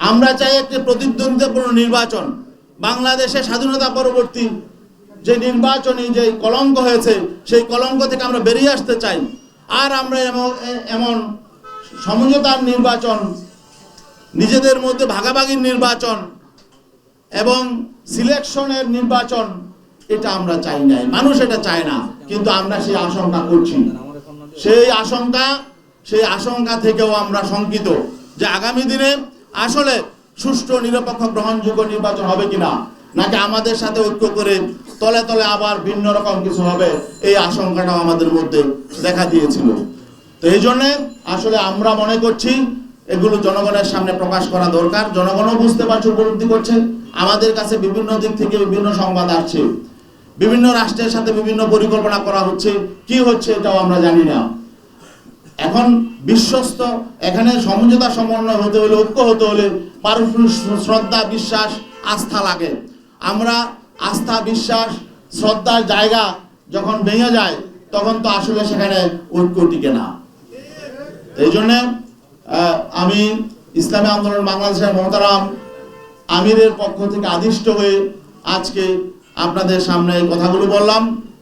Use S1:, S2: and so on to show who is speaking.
S1: আমরা চাই একটি প্রতিদ্বন্দ্বিতাপূর্ণ নির্বাচন। বাংলাদেশে স্বাধীনতা পরবর্তী যে নির্বাচনী যে কলঙ্ক হয়েছে সেই কলঙ্ক থেকে আমরা বেরিয়ে আসতে চাই। আর আমরা এমন সমঝোতার নির্বাচন, নিজেদের মধ্যে ভাগাভাগির নির্বাচন এবং সিলেকশনের নির্বাচন এটা আমরা চাই না, মানুষ এটা চায় না, কিন্তু আমরা সেই আশঙ্কা করছি। সেই আশঙ্কা থেকেও আমরা শঙ্কিত যে আগামী দিনে আসলে সুষ্ঠু নিরপেক্ষ গ্রহণযোগ্য নির্বাচন হবে কিনা, নাকি আমাদের সাথে ঐক্য করে তলে তলে আবার ভিন্ন রকম কিছু হবে, এই আশঙ্কাটাও আমাদের মধ্যে দেখা দিয়েছিল। তো এই জন্যে আসলে আমরা মনে করছি এগুলো জনগণের সামনে প্রকাশ করা দরকার। জনগণও বুঝতে পারছে, উপলব্ধি করছে। আমাদের কাছে বিভিন্ন দিক থেকে বিভিন্ন সংবাদ আসছে, বিভিন্ন রাষ্ট্রের সাথে বিভিন্ন পরিকল্পনা করা হচ্ছে, কি হচ্ছে এটাও আমরা জানি না। এখন বিশ্বস্ত এখানে সমঝোতা সমন্বয় হতে হলে, ঐক্য হতে হলে পারস্পরিক শ্রদ্ধা, বিশ্বাস, আস্থা লাগে। আমরা আস্থা, বিশ্বাস, শ্রদ্ধার জায়গা যখন ভেঙে যায় তখন তো আসলে সেখানে ঐক্য টিকে না। এই জন্যে আমি ইসলামী আন্দোলন বাংলাদেশের মহতারাম আমিরের পক্ষ থেকে আদিষ্ট হয়ে আজকে আপনাদের সামনে এই কথাগুলো বললাম।